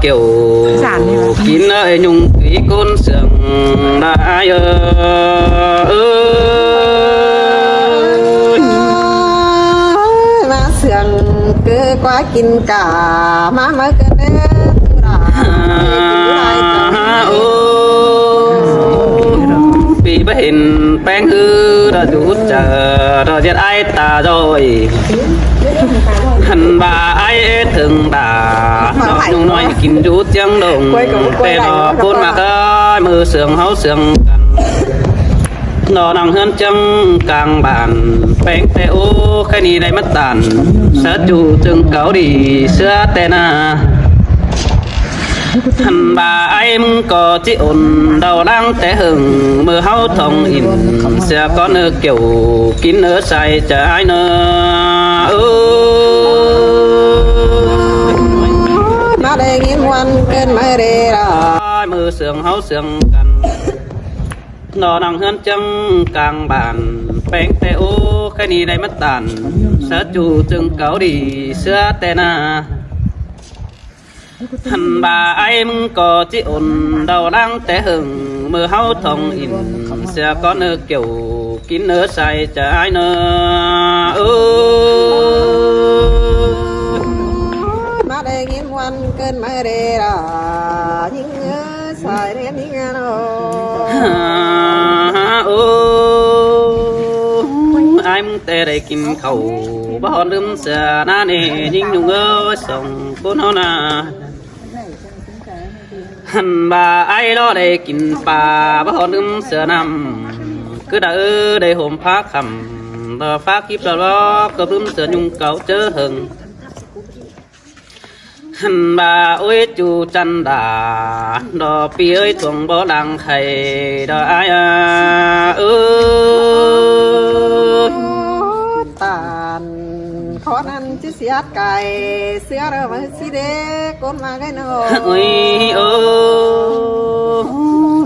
kiểu kín ơi nhung ý côn sườn đã má sườn cứ quá kinh cả má mới cái đấy vì bất hình bén hư đã rút chờ rồi giết ai ta rồi hẳn bà ai thường đã nhung nói kín rút chẳng đồng tê nó côn mà ơi mưa sườn hấu sườn nó nằm hơn chân càng bàn bén tê ô khai ni đây mất tàn sát chủ từng cáo đi xưa tên à hẳn bà em có chỉ ổn đầu đang té hừng mưa háo thông in sẽ có nơi kiểu kín ở sai chả ai nữa má đây nghiêng ngoan bên mai đây là mưa sương háo sương cần nó nằm hơn chân càng bàn bén tê ô khai ni đây mất tàn sát chủ từng cáo đi xưa tên à hẳn bà em có chỉ ổn đầu đang té hừng mưa háo thông in sẽ có nơi kiểu kín ở sai chả ai nữa má đây nghiêng ngoan bên mai đây là những sai đến những em tê đây kinh khẩu bao đêm xa na nè nhưng nhung ơi sống cô nó na hẳn bà ai đó đây kinh bà bao đêm xa nằm cứ đã đây hôm phát khẩm đó phát kiếp đó có đêm xa nhung cáo chớ hừng hẳn bà ơi chú chân đà đó pi ơi thuồng bó làng thầy đó ai tàn khó ăn chứ xiết cày xưa rồi mà xí đế con mà cái nó ôi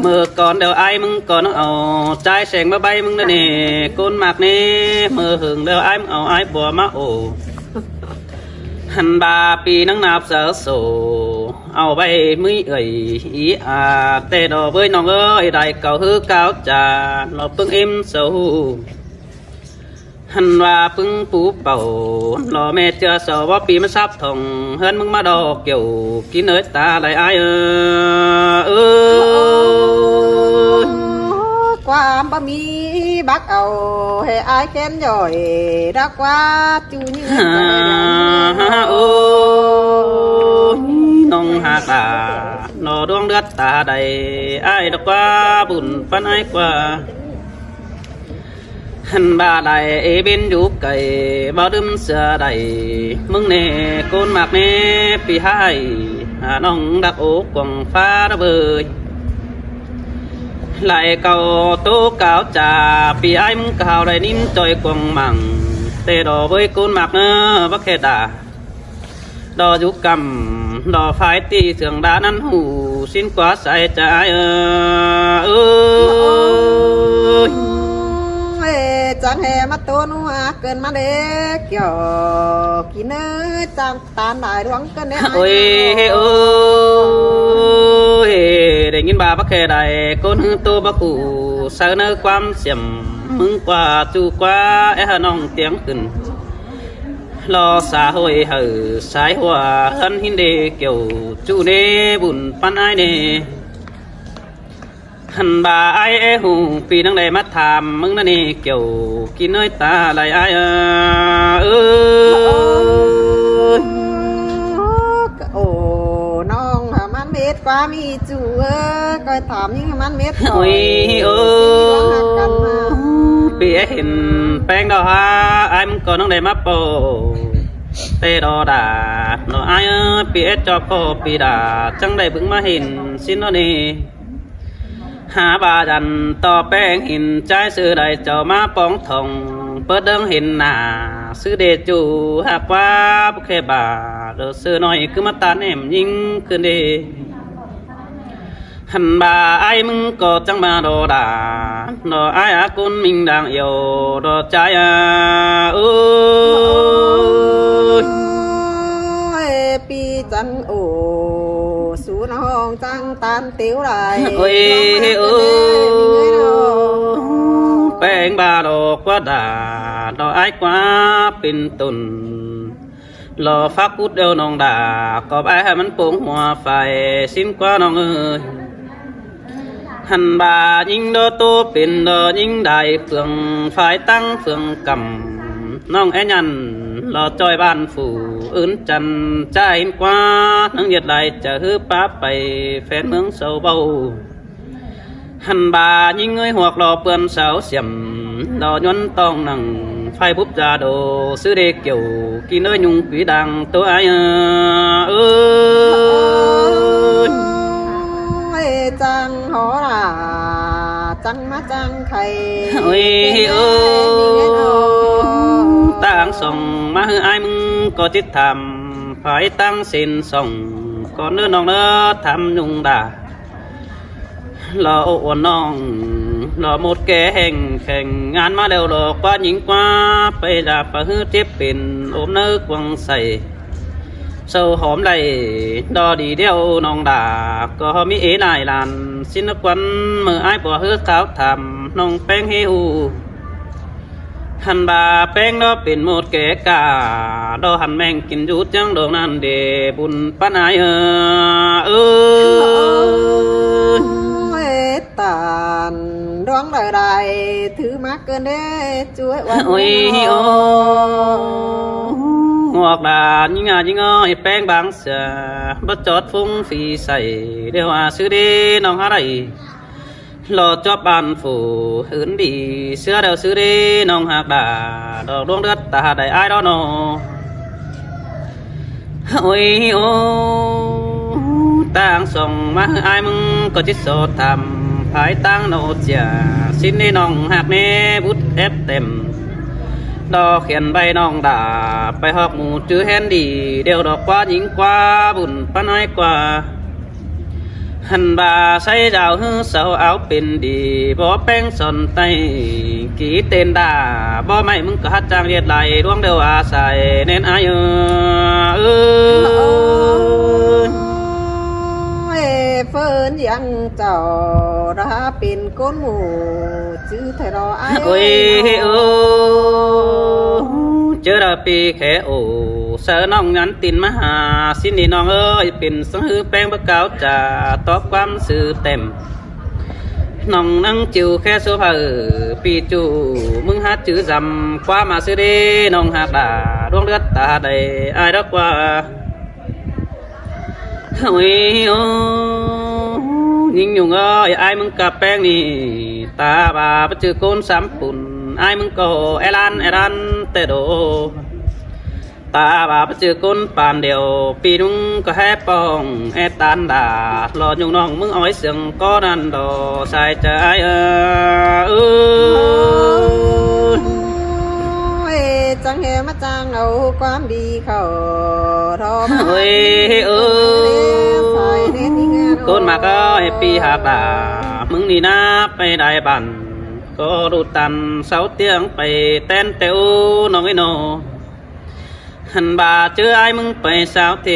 mưa còn đâu ai mừng còn ảo trái sèn mà bay mừng nè con mạc nè mưa hưởng đâu ai ảo ai bỏ má ổ hẳn bà pi nắng nạp giờ sổ ảo bay mới ơi ý à tê đỏ với nó ơi đại cầu hư cao trà nó bưng em sầu hẳn và bưng phú bầu nó mẹ chưa sợ bó pi mới sắp thòng hơn mừng mà đỏ kiểu kín ơi ta lại ai qua ba mi bác ầu hệ ai khen giỏi đã qua chú như nông hạt à nó đoan đất ta đầy ai đã qua bùn phân ai qua hẳn bà đại bên giúp cày bao đêm xưa đầy mừng nè con mạc nè pi hai nông đặc ố quăng pha đã bơi lại cầu tố cáo trà pi ai mừng cao đầy nín trôi quăng mằng tê đỏ với con mạc nữa bắc khe đà đò giúp cầm đò phái tì thường đã năn hủ xin quá sai trái chẳng hề mắt tôi nó cơn mắt đế kiểu kỹ nơ tam tàn đại đoán cơn đế ôi để nhìn bà bắc khe đại con hư tô bắc cụ sao nơi quan xiêm mừng qua chu qua e hà nong tiếng kinh lo xã hội hở sái hòa hân hin đề kiểu chu nê bùn pan ai nê hẳn bà ai e hù vì đang đầy mắt thàm mừng nè kiểu kín nơi ta lại ai ồ non man mết quá mi chú coi thảm nhưng man mết ôi vì hình bang đó ha ai muốn còn đang đầy mắt bồ tê đó đã nó ai vì cho cô vì đã chẳng đầy vững mà hình xin nó nè hà bà dần to beng hình trái sư đầy cho má bóng thòng bớt đơn hình nà sư đề chủ hạ qua bức khe bà đồ sư nói cứ mắt tán em nhìn cứ đi hẳn bà ai mừng có chẳng bà đồ đà đồ ai á con mình đang yêu đồ trái pi จันโอสูน้องจังตานติ๋วไร โอ้ยโอ้แป้งบาดอกว่าด่าดอกไอ้กว่าเป็นตุนรอฟักอุดเดียวน้องด่ากอบไอ้ให้มันโป่งหัวไฟซิมกว่าน้องเอ้ยหันบายิงดอโตเป็นดอยิงได้เฟืองฝ่ายตั้งเฟืองกำน้องแอยันรอจอยบ้านฝูอื่นจันใจกว่านังเหยียดไหลจะฮือป้าไปแฟนเมืองเสาเบาหันบายิงเงยหัวกรอเปือนเสาเสียมดอยนต้องนั่งไฟบุบจาโดซื้อเด็กเกี่ยวกินเอ้ยยุงผีดังตัวไอ้เอ้ย จังหอราจังมาจังไข่ โอ้ยเออต่างส่งมาให้ไอ้มึงก็จิตทำภายตั้งสินส่งก่อนเนื้อน้องเนื้อทำยุงด่ารออ้วนน้องรอหมดแก่แห่งแข่งงานมาแล้วหลอกว่าหญิงกว่าไปดาบประหื้อเจ็บเป็นโอมเนื้อกวังใส่เศร้าหอมไหลดอดีเดียวน้องด่าก็มีเอ๋นายลานสินควันเมื่อไอ้ปวดเฮือขาวทำน้องแป้งเฮวหันบาแป้งดอเป็นหมดแก่กาดอหันแมงกินยูดจังดอกนั้นเดบุญป้านายตานร้องใดๆถือมาเกินได้ช่วยวัน โอ้ยโอ้งอกดายิงยิงไอ้แป้งบางเสือบัดจอดฟุ้งฝีใส่เดี๋ยวซื้อดีน้องอะไรรอจอบบ้านฝูหืนดีเสื้อเดี๋ยวซื้อดีน้องหักดาดอกดวงเดือดตาได้ไอ้ดอนอโอ้ยโอ้ต่างส่งมาให้ไอ้มึงก็จิตโสดทำภายตั้งโนเจียสิ้นในน้องหักเน่บุดเอฟเต็มดอกเขียนใบน้องด่าไปหอกหมูจื้อแฮนดีเดี๋ยวดอกกว่าหญิงกว่าบุญป้าน้อยกว่าหันบาใส่ดาวฮือเสาเอาเป็นดีบ่แป้งสนไตกี่เต้นด่าบ่ไม่มึงก็ฮัดจางเรียดไหลดวงเดียวอาศัยเน้นอายุเฟิร์นยังเจ้าราเป็นก้นหมูจื้อไทยรอไอ้โอ้ยโอ้เจอราปีแค่โอ้เสือน้องงันตินมหาสินี่น้องเอ้ยเป็นสังหือแป้งบะเกาจ่าตอบความสื่อเต็มน้องนั่งจิวแค่โซฟาปีจูมึงฮัดจื้อจำความมาซื้อดีน้องหักด่าดวงเลือดตาใดอายรักว่าโอ้ยโอ้ยิงยุงเอ้ยไอ้มึงกับแป้งนี่ตาบาไปจือโกนสามปุ่นไอ้มึงก็ไอ้ลันเตโดตาบาไปจือโกนปานเดียวปีนุ่งก็แฮปองไอ้ตันด่ารอยุงน้องมึงอ้อยเสียงก็นั่นดอใส่ใจจังเฮมาจังเอาความดีเข้าทอมาคนมาก็ให้ปีหาบามึงนี่นะไปได้บันก็รูตันเสาเตียงไปเต้นเตียวน้องไอ้โนหันบาเจอไอ้มึงไปสาวเท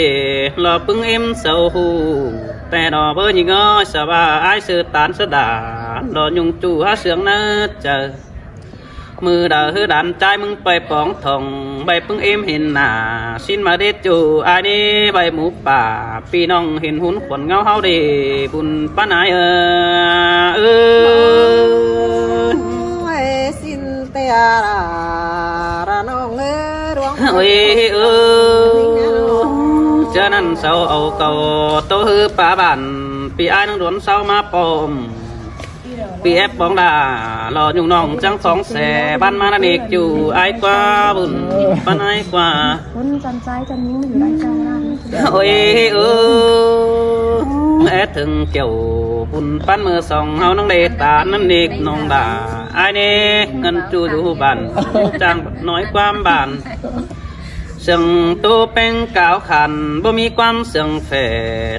รอปึ้งเอ็มเสาหูแต่ดอเบอร์ยิงอ้อยสบาไอ้เสือตานเสือดาดอยุงจู่หาเสียงน่าเจอมือดาฮือดันใจมึงไปปองทองใบพึ่งเอ็มเห็นหน้าสิ้นมาเด็ดจูอันนี้ใบหมูป่าพี่น้องเห็นหุ่นขวัญเงาเฮาดีบุญป้านายสิ้นเตียระน้องดวงเจ้านั้นเสาเอาเก่าโตฮือป่าบ้านปีไอ้น้องดวนเสามาปอมปีแอปบองดารอยุงน้องจังสองแสบ้านมานาเนกอยู่ไอ้กว่าบุญป้านายกว่าคนจันใจจันยิ้มอยู่ได้จังโอ้ยแอถึงเกี่ยวบุญปั้นมือสองเฮาน้องเดตานั่นเด็กน้องด่าไอ้เนเงินจูอยู่บ้านจังน้อยความบ้านเสียงตัวเป็นกาวขันบ่มีความเสียงแฝ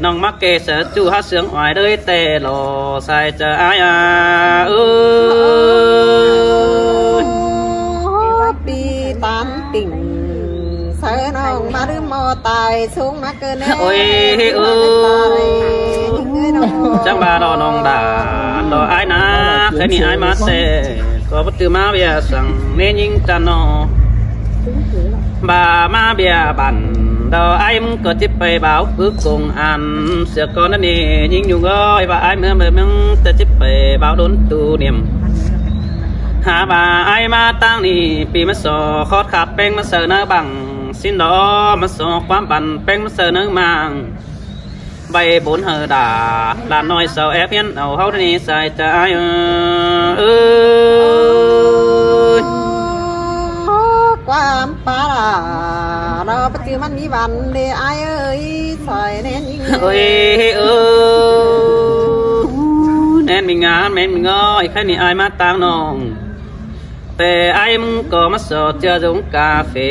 น้องมักเกษจูหาเสียงอ้อยเลยแต่หล่อใส่จะอายปีตามติ่งเสนอ องมาลืมมอตายสูงมาเกินแน่ โอ้ยเอ้ยจังบาดอนองดาดอไอ้นะแค่นี้ไอ้มาเซก็ปตือมาเบียสั่งเนยิงจันนอบามาเบียบันดอไอ้มึงก็จิบไปบ่าวปึ๊กกงอันเสือก่อนนั่นนี่ยิงอยู่ก้อยว่าไอ้เมื่อมึงจะจิบไปบ่าวโดนตูเนียมหาบาไอ้มาตั้งนี่ปีมาสอคอดขับเป็นมาเสือเนื้อบังสิ้นดอมาสอความบันเป็นมาเสือเนื้อมังใบบุญเฮดาลานน้อยเสาแอบเพี้ยนเอาเฮาที่นี่ใส่ใจเอ้ย ความปาเราไปเจอมันมีวันเดไอเอ้ยใส่แน่นยิง เอ้ยแน่นมีงานแม่นมีง้อยแค่นี้อายมาตางน้องแต่ไอ้มึงก็มาสอดเจอจงกาเฟ่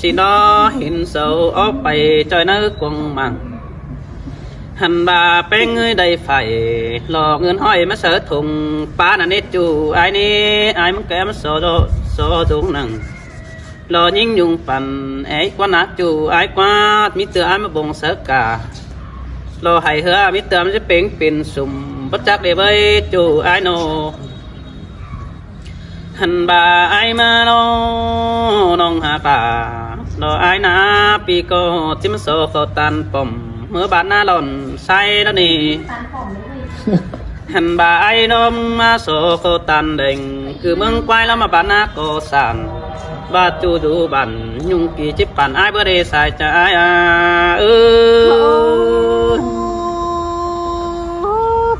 สิน้อหินเสาออกไปจอยนื้อกวงมังหันบาเป็นเงยได้ไฟหลอกเงินห้อยมาเสือถุงป้าน่ะนิดจูไอ้นี่ไอ้มึงแกมาสอดจงนังรอยิงยุงปั่นไอ้กว่านักจูไอ้กว่ามิเตอร์ไอ้มาบงเสือการอให้เหือมิเตอร์มันจะเป็นสุ่มบัดจักเดบยจูไอ้โนหันบาไอ้มาน้องหาการอไอ้นาปีก็จิ้มโซเขาตันปมเมื่อบานหน้าหล่อนใส่แล้วนี่หันบาไอ้นมมาโซเขาตันเด้งคือเมืองควายแล้วมาบานหน้าก็สั่นบาจูดูบันยุงกี่จิบปั่นไอ้เบอร์เดใส่ใจ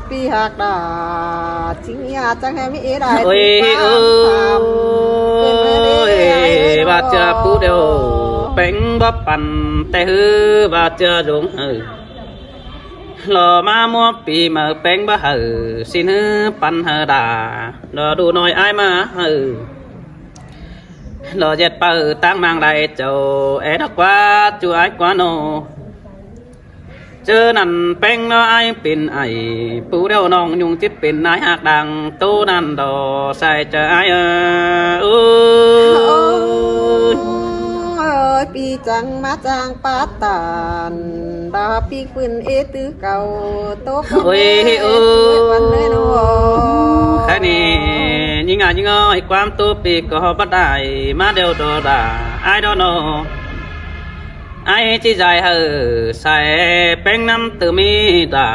ปีหักดาจริงอยากจะให้มีได้ โอ้ยบาเจอผู้เดียวเป็นบ่ปั่นแต่ฮือบาเจอดวงหือหล่อมามัวปีมาเป็นบ่หือสินฮือปั่นหือดารอดูหน่อยไอ้มาหือรอเจ็ดเปิดตั้งมังได้เจ้าเอ็ดกว่าจูไอ้กว่าโนเจอนั่นเป็นน้อยเป็นไอ้ผู้เดียวน้องยุงจิตเป็นนายหักดังตู้นั่นดอใส่ใจไอ้ปีจังมาจางปาตานดาปีปืนเอตือเก่าโตวันเลยโนแค่นี้ยิงอ้อยความตัวปีก็บัดได้มาเดียวดอดาไอ้ดอโนไอ้ที่ใจเฮอใส่เป็นน้ำตื่มีดา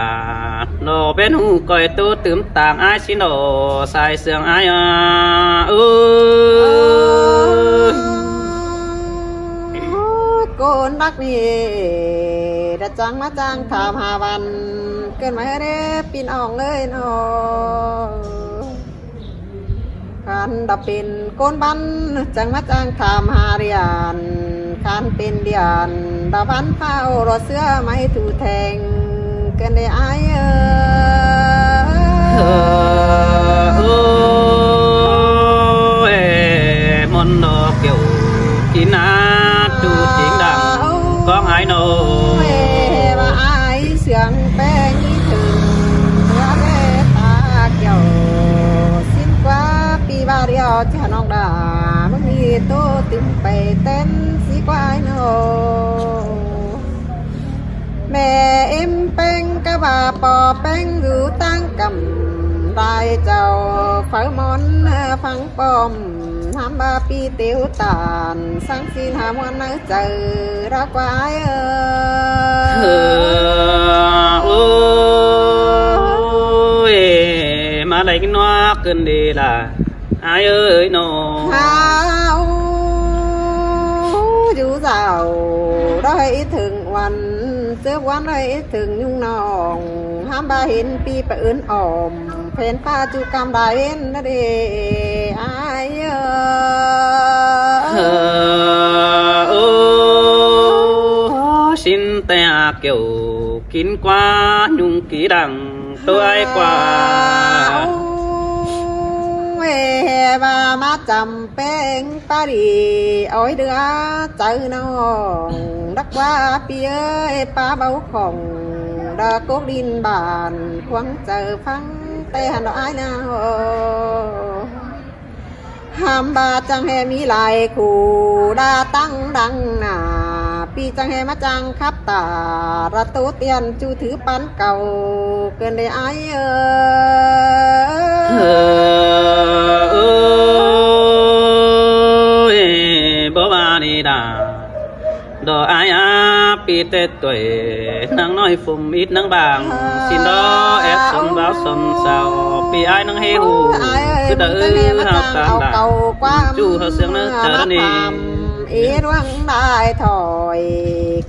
โนเป็นหูก่อยตัวตื่มต่างไอ้สิโนใส่เสียงไอ้โกนรักนี่ดัจังมาจางถามหาวันเกินมาเด้ปีนอ่องเลยเนาะการดับเป็นโกนบันจังมาจางถามหาเรียนการเป็นเดียนดาวันเฝ้ารอเสื้อไม่ถูแทงเกินได้อายมนดอกเกี่ยวกินนาดูจริงดังก้องไอ้โนว่าอายเสียงแป้งนี่ถึงเมื่อแม่ตาเกี่ยวสิ้นกว่าปีบาเดียวจะน้องดามึงมีโตตึงไปเต้นสีกวายโนแม่เอ็มแป้งกะว่าปอแป้งอยู่ตั้งกำได้เจ้าเฝ้ามอนฟังปอมทำบาปีเตียวตานสังสีหาวันนั้นเจอรักไว้มาได้กินนัวเกินดีล่ะไอ้เอ้ยโนหาวอยู่เจ้าได้ถึงวันเจอวันได้ถึงยุ่งนองห้ามบาเห็นปีไปอื่นอ่อมเพนป้าจูกรรมได้เห็นนะเด้ไอ้สินแต่เกี่ยวกินกว่ายุงกี่ดังตัวไอ้กว่าบามาจำเป็นปารีอ้อยเดือเจอน้องดักว่าปีเอ้ยป้าเบาของดาโกดินบานควงเจอฟังแต่หันดอกไอ้นาห้ามบาจังแห่มีลายขู่ดาตั้งดังหนา ปีจังให้มาจังครับตาระตูเตียนจูถือปันเก่าเกินได้ไอบ่ว่านี่ดาดอกอายอาปีเตะตัวนางน้อยฝุ่มอิดนางบางสินดอแอบสมบ่าวสมสาวปีอายนางเฮหูคือเด้อหาตามดาจู่เฮาเสียงเนื้อเจอนี่อีร่วงได้ถอย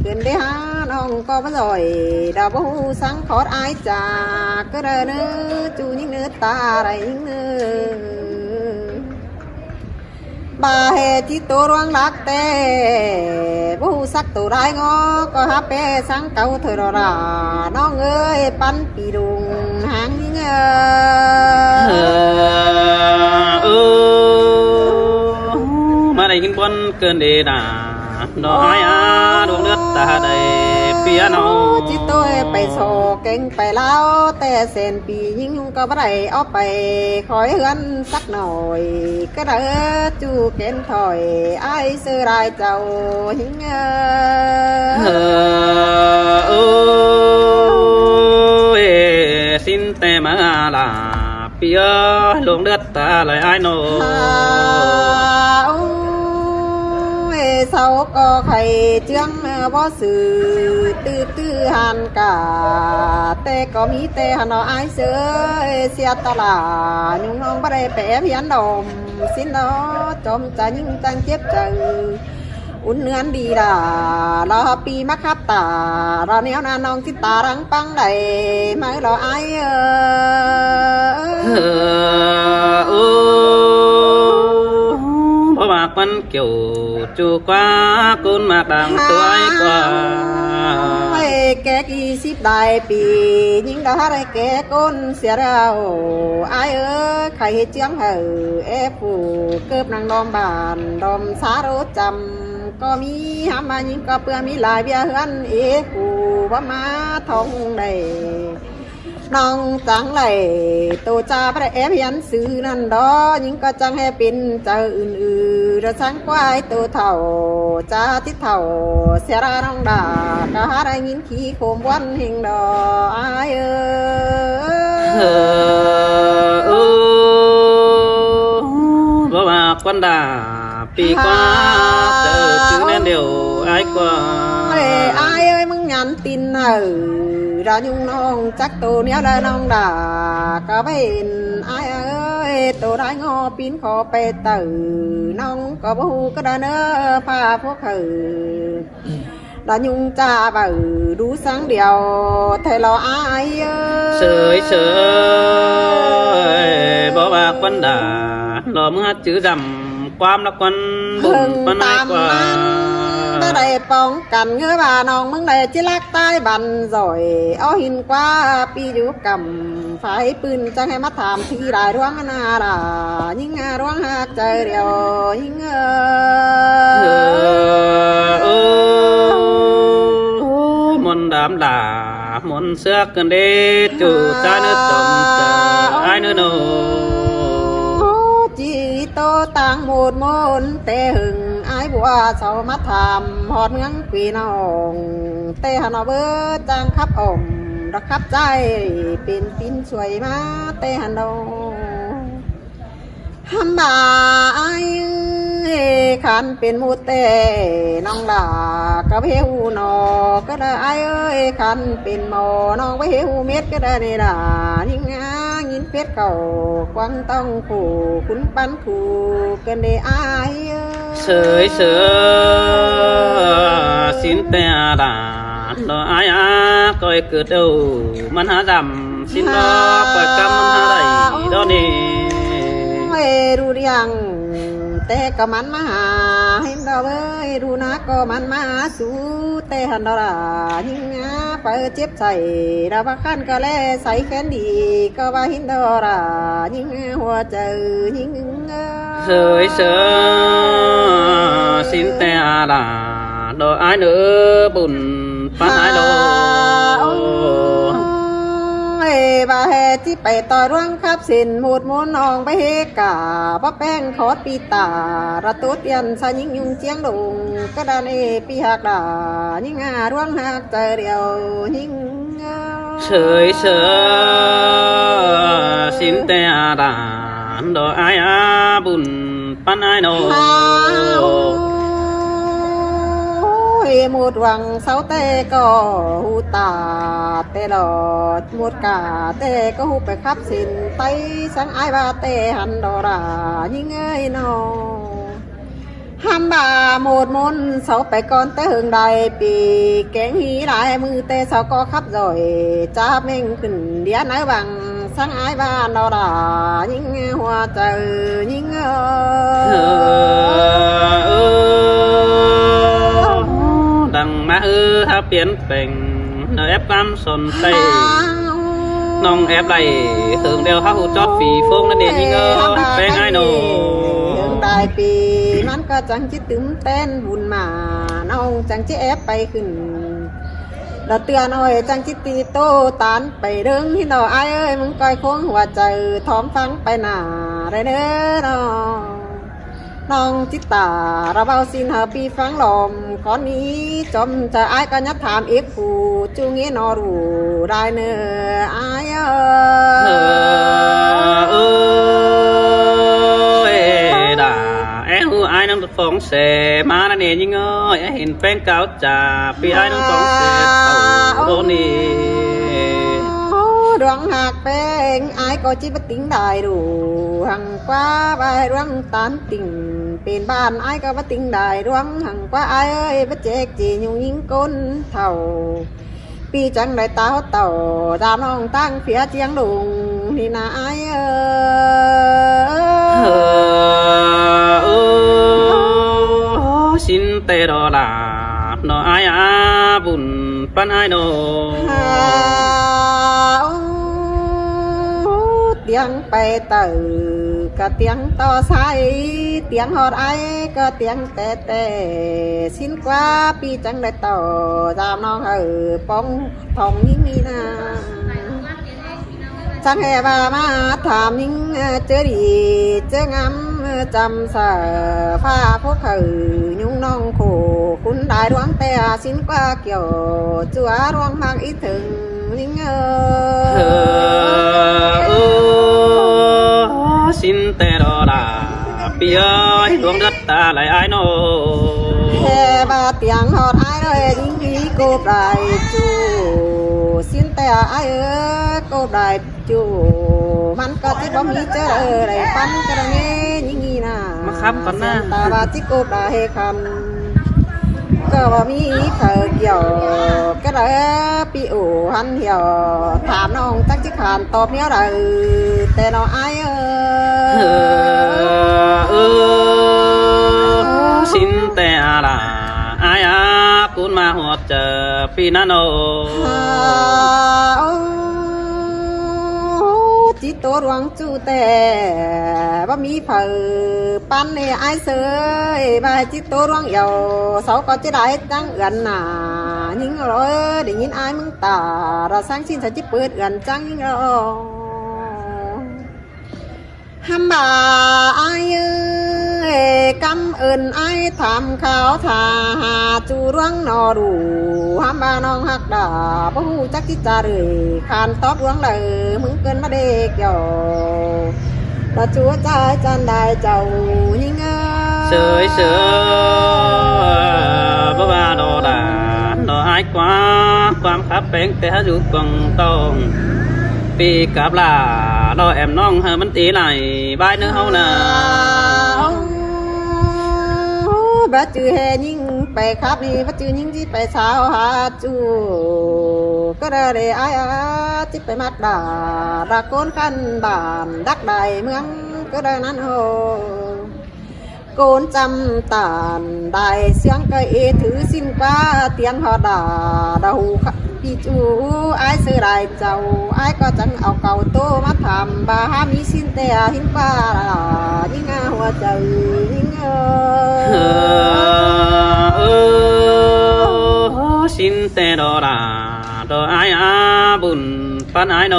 ขึ้นได้หาน้องก็บ่ลอยดาวบ่ฮู้สังขอดอายจากก็เด้อเนื้อจูยิ่งเนื้อตาไรยิ่งเนื้อบาเหตุที่ตัวร่วงรักแต่บ่ฮู้สักตัวได้งอก็หาเปสังเก่าเธอรอราน้องเอ้ยปันปีดุงหางยิ่งมาได้กินบอนเกินเดดาดอกไม้อาดวงเลือดตาได้เปียโนจิตตัวไปโซเก่งไปแล้วแต่เส้นปียิ่งก็บ่ได้เอาไปคอยเฮือนสักหน่อยก็ได้จูเก่นถอยไอ้เสื้อลายเจ้าหิงสินแต่มาลาเปียลงเลือดตาเลยไอ้โนเศร้าก็ไข่เจื้องบ่สื่อตื้อหันกาแต่ก็มีแต่หันเอาอายเสือเสียตลายุ่งน้องบ่ได้แปะเพียนดมสินดอจอมจะยิ่งจังเจ็บใจอุ่นเนื้อนดีด่ารอปีมาคับตารอเนี้ยนาน้องจิตตารังปังได้ไหมรออายเพราะว่ามันเกี่ยวจูกว่ากุนมากดังตัวไอ้กว่าแกกี่สิบได้ปียิ่งได้ได้แกก้นเสียเราไอ้ใครเจียงเหอผู้เกิบนางดอมบานดอมสารจำก็มีหามายิ่งก็เพื่อมีหลายเบี้ยเฮือนกูว่ามาทองได้น้องจังไหลตัวจ่าพระยันซื้อนั่นดอยิ่งก็จังให้เป็นเจ้าอื่นๆระสังควายตัวเท่าจ่าที่เท่าเสียราน้องดาก็หาได้ยินขี้โคมวันหิงดออายบ่ว่าควันดาปีกว่าเจอซื้อแน่นเดียวไอ้กว่าอายมึงยันตินรายุ่งน้องจักตัวเนี้ยได้น้องด่าก็เป็นไอ้ตัวได้งอปีนขอไปตื่น้องก็บ่ฮู้ก็ได้เนื้อพาพวกเขารายุ่งจ้าบ่ดูสังเดียวไทยรอไอ้เสยบ่ว่าควันดารอมึงจื้อดำความละควันบุญปนายกว่าถ้าได้ป้องกันเงื้อว่าน้องมึงได้จิลักใต้บันจ่อยเอาหินกว่าปีอยู่กำไฟปืนจังให้มาถามที่ได้ร่วงนาดายิ่งร่วงหักใจเดียวยิ่งมนดำด่ามนเสือกกันเดจูใจเนื้อจมใจไอ้เนื้อโนจีโตต่างหมดมนแต่หึงไอ้บัวเสามาถามหอดเมืองปีน้องแต่หันเอาเบอจังคับอมรักคับใจเป็นปินสวยมาแต่หันดองฮัมบาไอ้ขันเป็นมูเตน้องดากระเพวหนอก็ได้ไอ้ขันเป็นหมอน้องไปเหวเม็ดก็ได้นี่ด่ายิ่งยินเป็ดเก่ากวางต้องขู่คุณปันขู่กันได้ไอ้เสยสินแต่ด่าดอไอ้ก็เกิดเดิมันหาดำสินดอปล่อยกำมันหาได้ดอนี่รู้ยังแต่ก็มันมาหาเห็นดอกรู้นะก็มันมาสู้แต่หันดอยิ่งไปเจ็บใส่ดาวขันก็แลใส่แขนดีก็ว่าเห็นดอยิ่งหัวใจยิ่งเสยสินแต่ด่าดอไอ้เนื้อบุญปันไอ้โลบาเห ที่ไปต่อร่วงครับสินหมูดมูนนองไปเฮกาป้าแป้งขอดปีตาระตุดยันสายิงยุงเจียงดงกระดานปีหักดายิงร่วงหักใจเดียวยิงเฉยเฉยสินแต่อาดานดอกไอ้อาบุญปันไอ้โนหมดหวังเสาเตก็หูตาเตหลอดหมดกาเตก็หูไปขับสินไปสังไอ้บาเตหันดอรายิ่งเอ้ยนอห้ามบาหมดมนเสาไปก่อนเตหึงใดปีแกงหีหลายมือเตเสาก็ขับจ่อยจ้าเม่งขึ้นเดียนไอ้บังสังไอ้บ้านดอรายิ่งหัวใจยิ่งดังมาถ้าเปลี่ยนแปลงเนื้อแอปน้ำสนใจน้องแอปไรถึงเดียวเขาจอดฝีฟงนั่นเองยิ่งแปลงไอ้โนถึงได้ปีมันก็จังจิตตึมเต้นบุญมาน้องจังจิแอปไปขึ้นเราเตือนเอาจังจิตตีโตตานไปเรื่องที่เราไอ้เอ้ยมึงก้อยโค้งหัวใจท้อมฟังไปหนาไรเด้อน้องจิตตาเราเบาสินหาปีฟังลมก่อนนี้จมจะไอ้ก็ยัดถามเอกผู้จูงี้นอรูได้เนื้อไอ้ด่าไอ้หูไอ้น้องฟองเสมานั่นเองยิ่งไอ้เห็นแป้งเก่าจ่าปีไอ้น้องฟองเสโดนี่ดวงหักแป้งไอ้ก็จิบติ้งได้ดูหังกว่าใบดวงตานติ่งเป็นบ้านไอ้ก็บ่ติ้งได้ดวงหังกว่าไอ้เอ้ยบ่เจ๊กจียุ่งยิงก้นเท่าปีจังได้เต้าเต่าดาวน้องตั้งเพียเจียงดุงนี่นะไอ้สินเตรอลาโนไอ้อาบุญปันไอ้โนเตียงไปตื่ก็เตียงต่อสายเตียงหอดไอ้ก็เตียงแต่สิ้นกว่าปีจังได้ต่อจามน้องป้องทองยิ่งมีนาจังแห่บามาถามยิ่งเจอดีเจองามจำสาผ้าพวกยุ่งน้องโขคุณได้ดวงแต่สิ้นกว่าเกี่ยวจัวดวงมากอีถึงยิ่งสินแต่รอดาปีเอ้ยดวงเดือดตาไหลไอ้โนแค่บาเตียงหอดไอ้เลยยิ่งมีโกบได้จูสินแต่ไอ้โกบได้จูมันก็ที่บ่มีเจออะไรปั้นกระเนยิ่งงี้นะมาครับก่อนหน้าตาบาที่โกบได้คันก็บ่มีเผอเกี่ยวก็เลยปีอู่หันเหี่ยวถามน้องจักจิขานตอบเนี้ยเลยแต่น้องไอ้สินแต่อะไรไอ้อาคุณมาหัวเจอปีนั้นโอจิตโตรวงจูแต่บ่มีเผอปั้นในไอ้เสยบายจิตโตรวงเหี่ยวเสาก็จะได้จังเอือนหนายิ่งร้อยได้ยินไอ้มึงตาเราสร้างสิ้นสัจจิเปิดเอือนจังยิ่งร้อยฮัมบาไอ้กำเอิญไอ้ทำข้าวทาหาจูร่วงนอดูฮัมบาน้องหักดาบ่ฮู้จักจิจาเลยขานตอบร่วงเลยมึงเกินมาเด็กเกี่ยวเราจัวใจจันได้เจ้ายิ่งเสยเสยบ่บาดอดาดอไอ้กว่าความขับแปลงแต่อยู่กองต้องปีกับลาดอแอมน้องมันตีไหลบายเนื้อเฮาน่ะบัดจือแห่ยิ่งไปครับนี่บัดจือยิ่งที่ไปสาวหาจูก็ได้ไอ้จิไปมัดดาดักโกนกันบานดักใดเมืองก็ได้นั้นโหโกนจำตานได้เสียงไก่ถือสิ้นกว่าเตียงหอดาดาหูพี่จูไอ้เสือได้เจ้าไอ้ก็จังเอาเก่าโตมาทำบาหามีสิ้นแต่หินป้ายิ่งหัวใจยิ่งสินแต่ดอดา ต่อไอ้อาบุญปันไอ้โน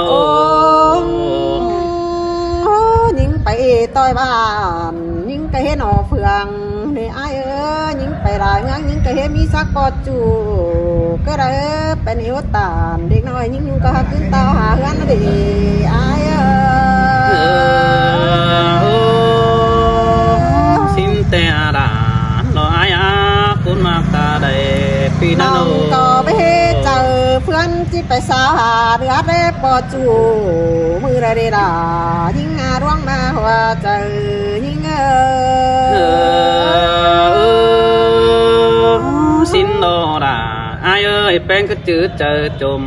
những phải tôi bàn những cái hết nọ phường để ai ơi những phải là những cái hết mi sắc có chủ cái đấy phải níu tàn để nói những có cứ tao hà gắn để ai ơi xin te đà lo ai á cuốn mặc ta đầy phi na nô có bé chờ phương chỉ phải sao hà đứa đấy bỏ chủ mưa ra đây là những ruộng mà hoa chờ những xin lo đà ai ơi bên cái chữ chờ chùm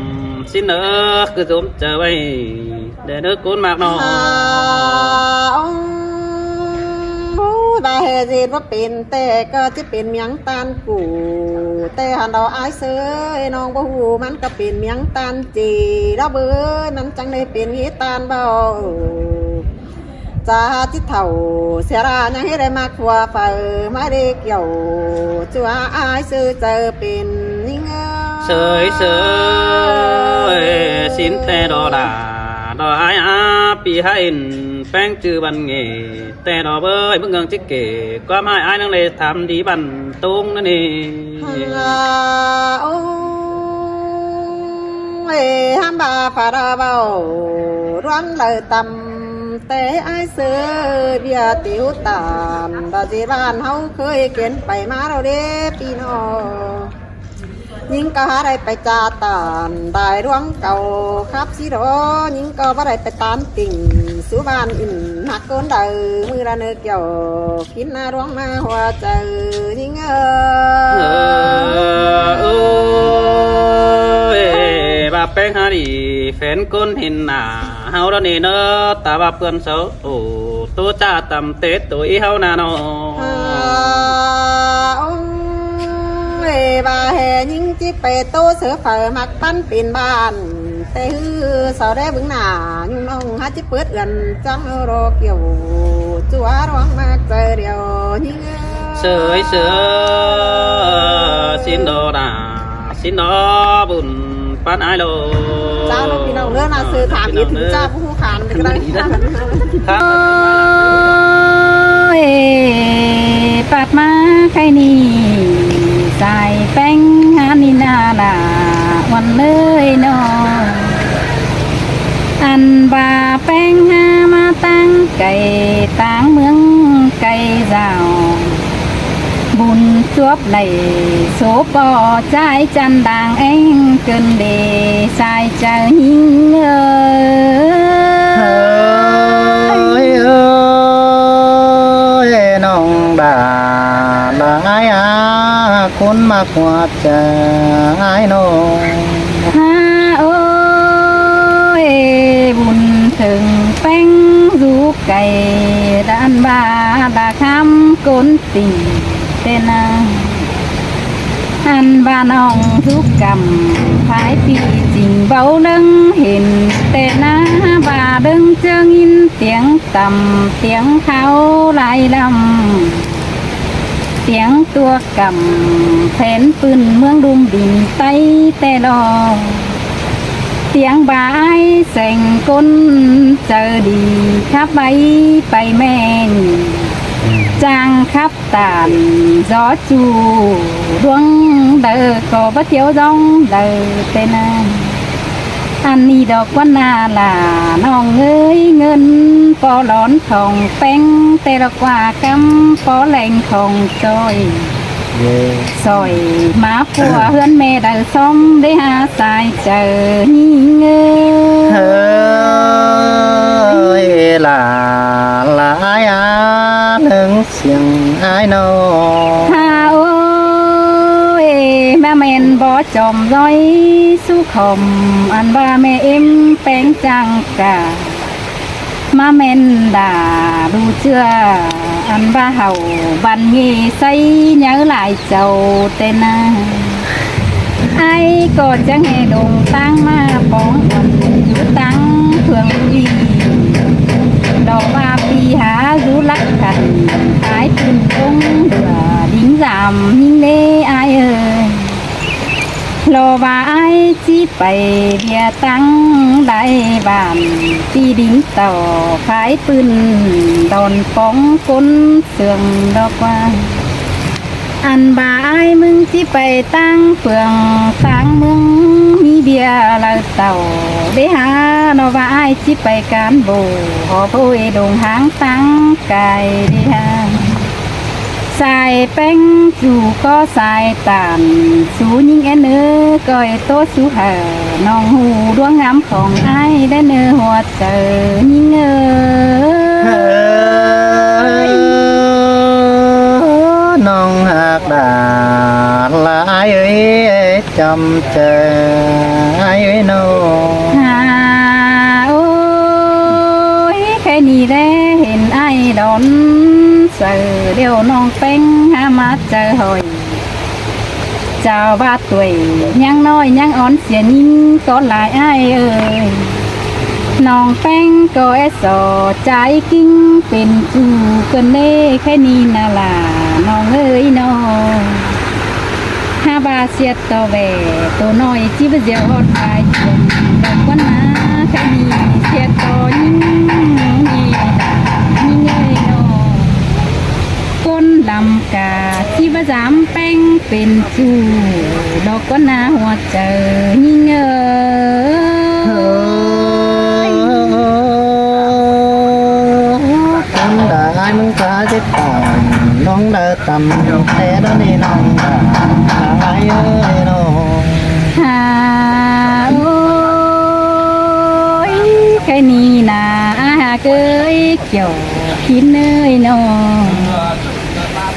xin nữa cứ chùm chờ bay để nước cuốn mặc nó bà hệ gì nóเป็นแต่ก็จะเป็นเมียงตานกูแต่หันเราอายเสยน้องบ่ฮู้มันก็เป็นเมียงตานจีเราเบ้อมันจังได้เป็นงี้ตานเบาจะจิตเฒ่าเสียรายังให้ได้มากกว่าไปไม่ได้เกี่ยวจัวอายเสยเจอเป็นยิ่งsơi xin te đò đà đò ai á pi haiแป้ง chữบันnghềแต่ดอกเอ้ยเพิ่งเงินจิเก๋ก็ไม่aiนั่งเลยทำดีบันตุ้งนั่นเอง ham bà phà ra bao đoán lời tầm tế ai xưa bia tiểu tàn đã gì ban hấu khơi kiến bảy má đâu đế pi nó những có há đây phải trà tàn đại đoán cầu khắp xí đó những có bắt đây phải tán tình số ban in hạt con đời mưa ra nơi kiểu kín na đoán ma hoa trời những bàแป้ง há đi phén côn hình nà hao đó nè nó ta bà phương xấu ồ tôi cha tầm tết tôi hao nà nó bà hè những chiếc bè tô sửa phở mặc bánh pin bàn tê hư sau đấy vững nà nhưng ông hát chiếc bớt gần trắng rô kiểu chúa đoán mạc trời điều những sơi xin đồ đà xin đó buồn pan ai lô cha lúc khi nào nữa là sư thảm ý thử cha cũng không khán được đâyปัดมาใครนี่ใส่แป้งฮานินาลาวันเลยเนาะอันบาแป้งหามาตั้งไก่ต่างเมืองไก่เจ้าบุญจวบไหลโสปอใจจันด่างเอ็งเกินเดใส่เจ้าหิงน้องด่าละไอ้อาคนมากกว่าจะไอ้น้อง ฮาโอ้ยบุญถึงแป้งรูปไก่ด้านบาดาคำก้นติ่งเตนาอันบ้านน้องทุกกรรมภายปีจริงเบาเดิงเห็นแต่หน้าบาเดิงเจิงยินเสียงต่ำเสียงเขาไหลลำเสียงตัวกำแผนปืนเมืองดุมดินไต้แต่รอเสียงบายแสงก้นเจอดีขับไปแม่นจางขับตานgió chuดวงเดอก็บ่เที่ยวจ้องเดอแต่นานอันนี้ดอกวันนาล่ะน้องเอ้ยเงินปอหลอนทองแป้งแต่ละกว่ากำปอแหล่งทองจอยซอยมาผัวเฮือนแม่เดอซ้อมได้หาสายเจอนี่เงยล่ะละไอ้อาหนึ่งเสียงไอ้น้อง ฮาโอ้ยแม่เมนบ่จอมร้อยสู้คมอันว่าแม่เอ็มแป้งจังกะมาเมนด่าดูเชื่ออันว่าเฮาบันยีใส่เนื้อหลายเจ้าเตนาไอ้ก็จะให้ดงตั้งมาป้องวันอยู่ตั้งเพื่องวีดอกว่าปีหารู้รักกันหายปืนตรงเดือดิ้งจำยิ่งเล่ไอเอ้ยรอว่าไอจี ไปเบียตั้งได้บ้านตีดินต่อขายปืนดอนป้องคนเสื่องดอกว่าอันบ่ายมึงที่ไปตั้งเปลืองตั้งมึงมีเบียละเต่าได้หาเนาะว่าไอ้ที่ไปการโบหอพุยดงหางตั้งไก่ได้หาสายแป้งสู่ก็สายตานสู่ยิ่งแอนเนอก้อยโตสู่หาน้องหูดวงงามของไอ้ได้เนื้อหัวเจอยิ่งน้องหักดาลายเอ้ยจำเจอไอ้เอ้ยน้อง โอ้ยแค่นี้แหละเห็นไอ้ดอนเสือเดี๋ยวน้องเป็นหามาเจอหอยเจ้าบ้าตัวยังน้อยยังอ่อนเสียนิ่งก็หลายไอ้เอ้ยน้องแป้งก็แอสอใจกิ้งเป็นจูกันเน่แค่นี้นาลาน้องเอ้ยน้องฮาบาเสียตัวแหวตัวน้อยจีบเจียวฮอดไปจนแบบวันมาแค่นี้เสียตัวยิ่งนี่ยิ่งเอ้ยน้องก้นลำกาจีบจำแป้งเป็นจูดอกก้นหน้าหัวเจอยิ่งเอ้ยคนได้มึงขาจิตตามน้องเดินตำแต่เดี๋ยวนี้น้องได้เอ้ยน้อง ฮาโอ้ยแค่นี้นะอาหาเกยเกี่ยวกินเนยน้อง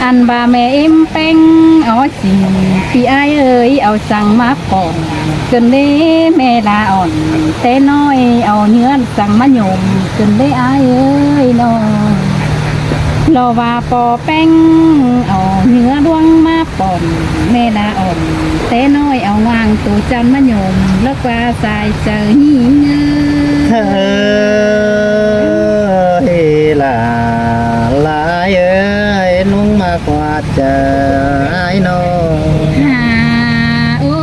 อันบาแม่เอ็มแป้งอ๋อสิพี่อายเอ้ยเอาสั่งมาก่อนจนได้แม่ลาอ่อนแต่น้อยเอาเนื้อสั่งมาโยมจนได้อายเอ้ยน้องรอว่าปอแป้งเอาเนื้อดวงมาป่อนแม่ลาอ่อนแต่น้อยเอาวางตูจันมาโยมแล้วกว่าสายเจอหิงเฮ้ยล่ะลายเอ้ยนุ่งมากกว่าเจอไอ้น้อง หาโอ้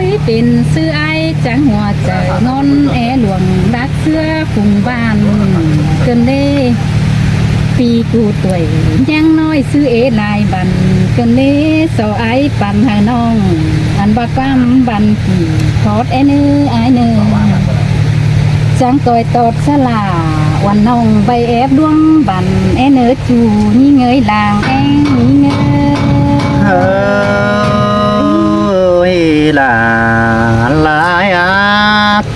ยเป็นซื้อไอ้จังหัวใจงอนแอหลวงรักเสื้อฟุงบ้านเกินเด้ปีกูตัวยังน้อยซื้อเอลายบันเกินเด้สอไอ้ปันหาน้องอันบักความบันกี่ทอดไอ้เนื้อไอ้เนื้อจังก่อยตอดสลาวันน้องใบแอบดวงบันไอ้เนื้อจูนี่เงยลางแองนี่เงย เฮ้ยล่ะลายอา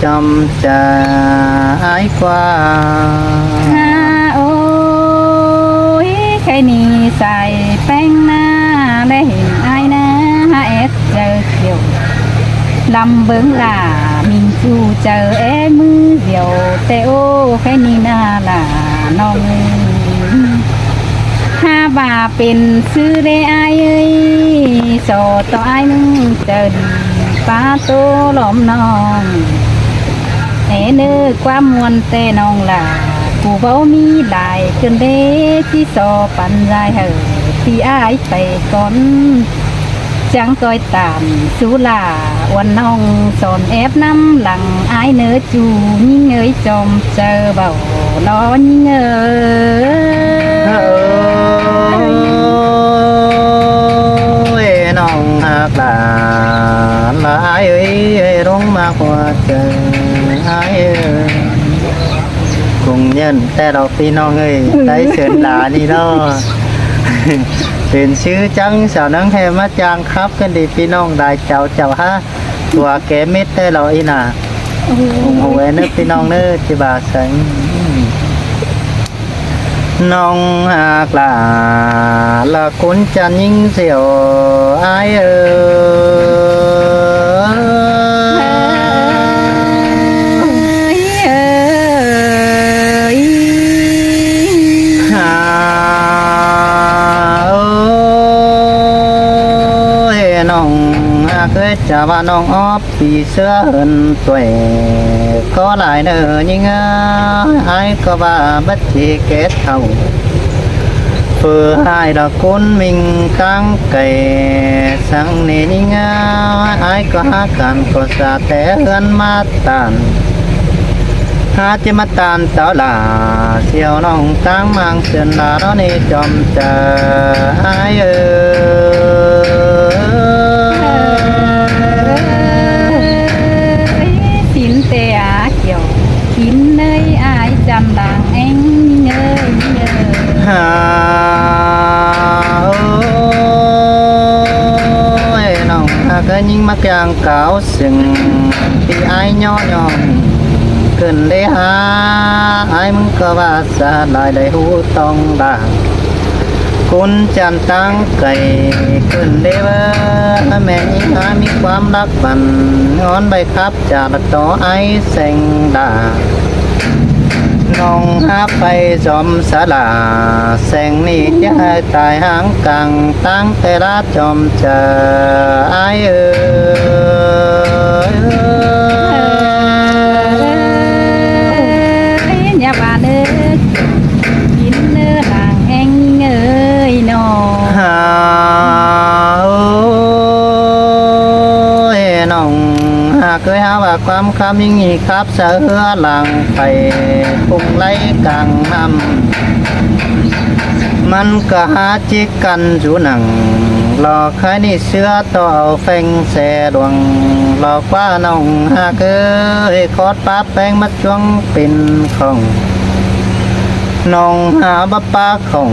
จำใจกว่า ฮาโอ้ยแค่นี้ใส่แป้งหน้าได้เห็นไอ้นะฮาเอสเจอเขียวลำเบิ้งล่ามินจูเจอมือเดียวแต่โอ้แค่นี้น่าล่ะน้องห้าบาเป็นซื้อได้ไอ้เอ้ยโสดต่อไอ้นึงเจอดีป้าโตหลอมน้องเนื้อความมวนแต่น้องล่ะผู้เบามีหลายจนเด้ที่สอปันลายเหอที่อ้ายไปก่อนจังก้อยตามสุลาวันน้องสอนแอบน้ำหลังอ้ายเนื้อจูยิ่งเงยจอมเจอเบาล้อยิ่งน้องหักหลานลายเอ้ยร้องมากกว่าเจอไอ้คงเงินแต่เราพี่น้องเอ้ยได้เชิญลานี่เนาะเป็นชื่อจังสาวนังแหมาจางครับกันดีพี่น้องได้เจ้าฮะตัวแกเม็ดแต่เราอีน่ะโอ้โหเนื้อพี่น้องเนื้อจิบาสังน้องหักหลาละคุณจันยิ่งเสียวไอ้น้องหักจะว่าน้องออฟปีเสื้อเหินตัวก็หลายเนอยิ่งไอ้ก็ว่าบัดจีเกตเท่า phơ hai là côn mình căng cày sang nề đi nga ai có hát cạn có xa té hơn ma tàn hát chứ mắt tàn tao là siêu nông tăng mang sơn là đó nè chom chờ ai xin tê á kiểu kín nơi ai chăm làng anh nhớ ôi nông cái những mắt càng cáo sừng thì ai nhỏ nhỏ cần để ai muốn có ba xa lại để hú tông đà côn chăn tăng cày cần để bơ mẹ những aiมีความรักมันงอนใบครับจากต่อไอ้เซ็งดาน้องหาไปจอมสาลาแสงนี้จะให้ตายหางกังตั้งแต่รัดจอมเจอไอ้nhà bà đứa kín nơi làng anh ơi nọ น้องหากเคยหาว่าความคำยิ่งงี้ครับเสือหลังไปปุ่งไหลกลางน้ำมันก็หาจิกกันจูหนังหลอกใครนี่เสื้อต่อเอาแฟงแสดวงหลอกว่าน้องหากเคยคอดป้าแป้งมัดช่วงเป็นของน้องหาบ้าป้าของ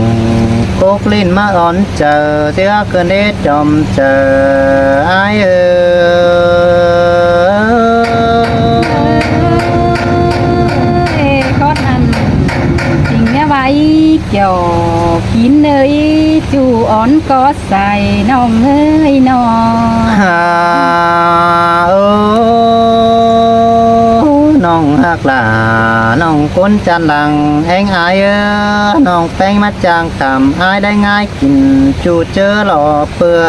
โกกลิ้นมาอ่อนเจอเสียเกินเดจอมเจอไอ้con ăn tình nghe vậy kiểu kín nơi chú ón có xài nòng ơi nọ น้องหักหลาน้องคนจันหลังแองอายน้องแป้งมัดจางต่ำอายได้ง่ายกินจูเจอหล่อเปื่อ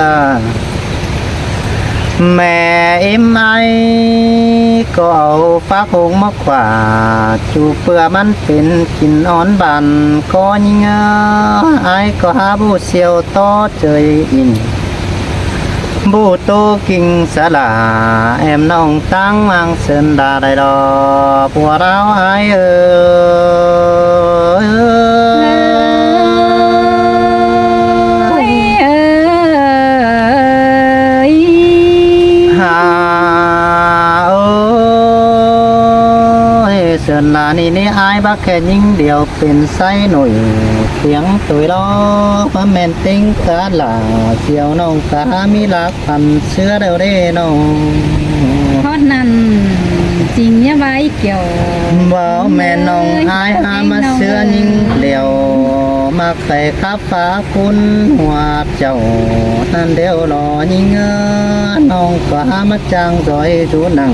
แม่อิ่มไอก็เอาฟ้าคงมาขวาจูเปื่อมันเป็นกินอ่อนบันก็ยิ่งไอก็หาบูเสียวต่อเจยอินบูโตกิ่งสลาแอมน้องตั้งมังเสินดาได้ดอปัวเราไอเสินลานี่นี่อายบักแค่ยิ่งเดียวเป็นไส้หน่อยเสียงตัวล้อมาแม่นติ้งกาลาเสียวน้องกามีรักพันเสื้อเดียวเด้น้อง con ăn tình nghe vậy kiểu บ่แม่น้องอายหามาเสื้อยิ่งเดียวมาใส่ข้าฟ้าคุณหัวเจ้านั่นเดียวรอยิ่งน้องก็หามาจางจอยจูนัง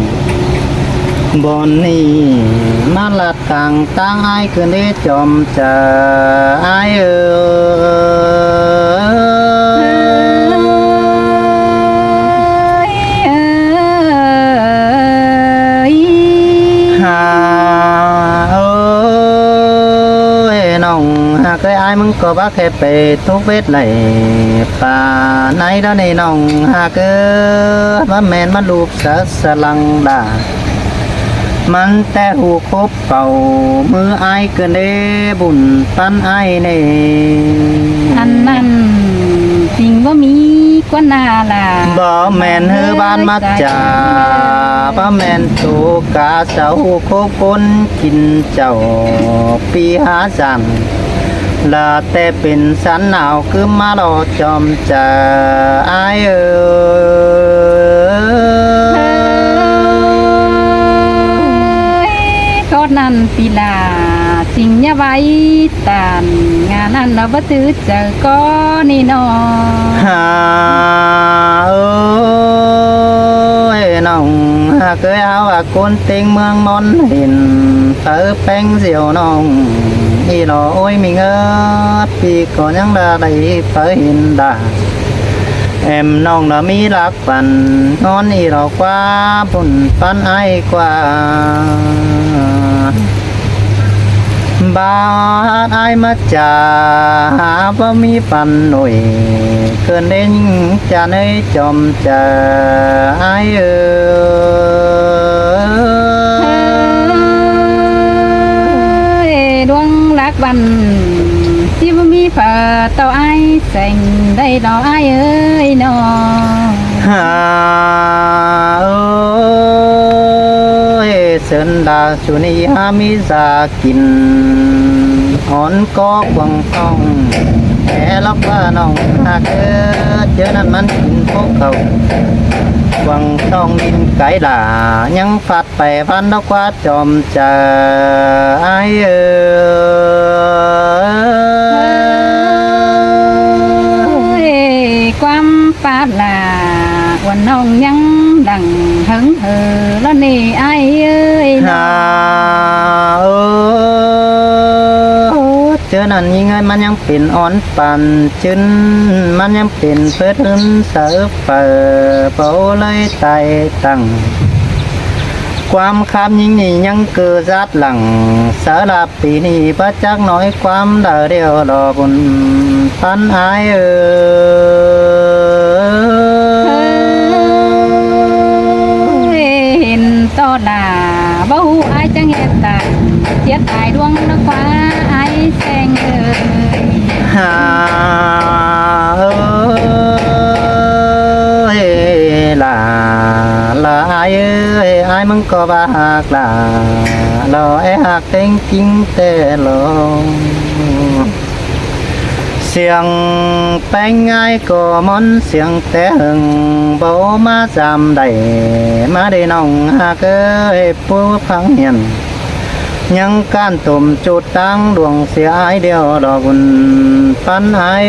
บอนนี่มาลัดต่างตั้งไอ้คืนนี้จอมเจอไอ้น้องหากเคยไอ้มึงก็บักแค่ไปทุกเวทไหลป่าไหนแล้วในน้องหากว่าแมนมาลูกสลังดามันแต่หูคบเป่ามือไอเกินเดบุญปันไอเน่ ăn ăn tình có mi con nào là บ่แม่นเฮือบ้านมัดจ่าบ่แม่นตูกาเสาโคคนกินเจ้าปีหาจันลาแต่เป็นสันหนาวคือมาหลอจอมจะไอcon ăn pì là tình nghe vậy tàn ngàn ăn nó bất thứ chờ có ni nọ เอ้ยน้องหากเคยเอาว่าคนเต็งเมืองมอนเห็นเธอแป้งเสียวน้องนี่หล่อโอ้ยมีเงินปีก่อนยังได้เธอเห็นดาแอมน้องน่ะมีรักปันงอนนี่หล่อกว่าบุญปันไอ้กว่า บาดอายมาจ่าหาว่ามีปันหน่อยเกินเด้งจะในจอมจะอายดวงรักวันที่บ่มีเผอเต่าไอ้แสงได้ดอกไอ้เอ้ยน้อง หาเสินดาสุนีหามิสากินอ่อนก็กวังต้องแค่ล็อกว่าน้องหากเจอนั้นมันกินพวกเขากวังต้องดินไก่หล่ายังฟัดไปพันดอกว่าจอมจะไอความปาลาวันน้องยังดังหึงเหือแล้วนี่ไอ้เอ้ย หาเจอนั่นยังไงมันยังเป็นอ่อนปั่นจึนมันยังเป็นเพื่อนเสือเปิดเป่าเลยไตตั้งความคำยิ่งนี่ยังเกิดจัดหลังสารปีนี้พระจักน้อยความเดือเดียวรอบุญพันอายเห็นต่อหน้าบ่ฮู้อายจังเฮ็ดตาเสียตายดวงนักฟ้าอายแสงเอ้ย หาลาลาอายมึงก็บาหักลาลอไอหักเต็งจริงแต่ลงเสียงแป้งง่ายก็มอนเสียงแต่หึงบ่มาจำได้มาได้น้องหักผู้พังเหียนยังการตุ่มจุดตั้งดวงเสียอายเดียวดอกบุญปันอาย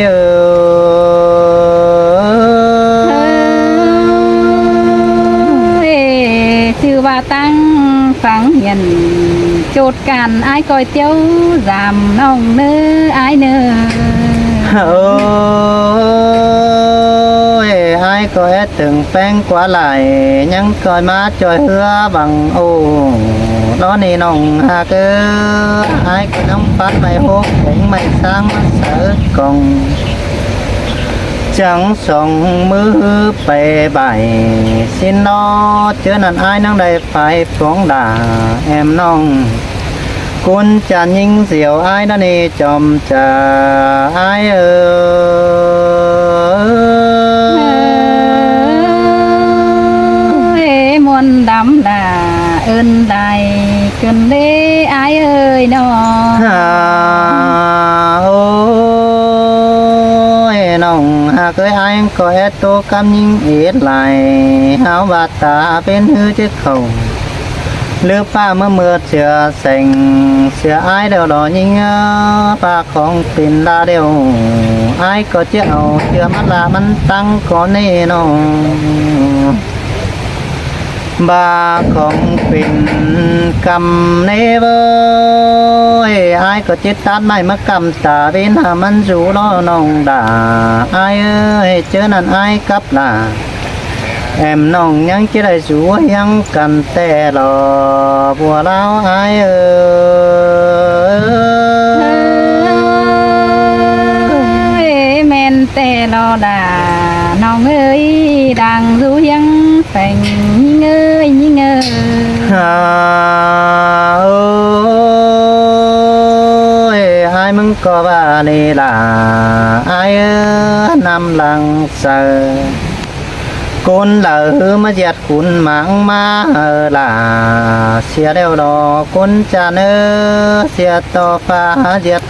ชื่อว่าตั้งฝังเหียนโจทย์การอายก้อยเตี้ยวรำน้องเนื้ออายเนื้อ อายก็แอดถึงแป้งกว่าไหลยังคอยมาจอยเหือบังโอ้ล้อนี่น้องหากอายก็น้องปัดไม่หกแข็งไม่สร้างมาเสือกองจังส่งมือไปใบสินนอเจอนั่นอายนั่งได้ไฟฟองด่าแอมน้องคุณจะยิงเสียวอายนั่นนี่จอมจะอายมวนดำด่าเอินใดเกินเด้อายเอ้ยน้อง โอ้ยน้องหากอายก็แอดโตกำยิงเอ็ดไหลหาวบาดตาเป็นหือจะเข้าเลือกป้าเมื่อเสือแสงเสืออายเดียวรอยิงป้าของปิ่นลาเดียวอายก็จะเอาเสือมันลามันตั้งก่อนนี่น้องบาของปิ่นกำเนเบยอายก็จิตตัดไม่มากำตาเป็นหามันจูล้อน้องด่าอายเจอนั่นอายกับลาแอมน้องยังจะได้สวยยังกันแต่รอบัวเราอายแม่นแต่รอด่าน้องเอ้ยดังรู้ยังแฝงยิ่งเอ้ยยิ่งเอ้ยอายมึงก็ว่านี่ล่ะอายนำหลังเสือคนเหล่ามาเจียดคุณหมังมาล่ะเสียเดียวดอคนจะเนื้อเสียต่อฟ้าเจียด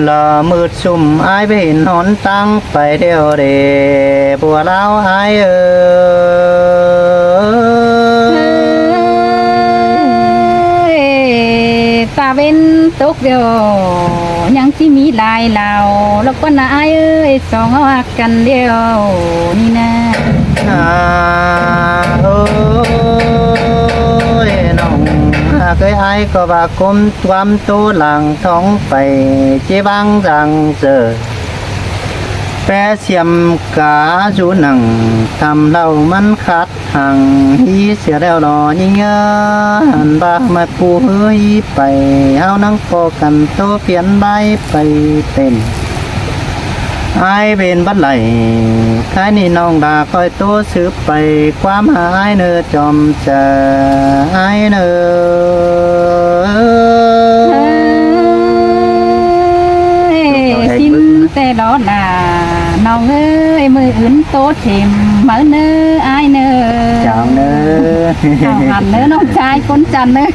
หล่อมืดซุ่มอายไปเห็นหนตั้งไปเดียวเดบัวเล้าอายตาเป็นตกเดียวยังที่มีลายเหล่าแล้วก็นายเอ้ยสองเอาหักกันเดียวนี่นะโอ้ยน้องเคยอายก็ว่าคมความตัวหลังท้องไปจีบังจังเจอ แปรเสียมกาจูหนังทำเรามันคัดหังฮีเสียแล้วรอยิ่งเงินบามาปูเฮ้ยไปเฮานั่งพอกันโตเปลี่ยนใบไปเต้นอายเป็นบัดไหลท้ายนี่น้องดาคอยโตสืบไปความหายเนอจอมจะอายเนอ ชิมแต่ดอดาน้องเอ้ยมืออื่นโตเข็มมาเนออายเนอ chào nữa เอาหันเนอน้องชายคนจันเนอ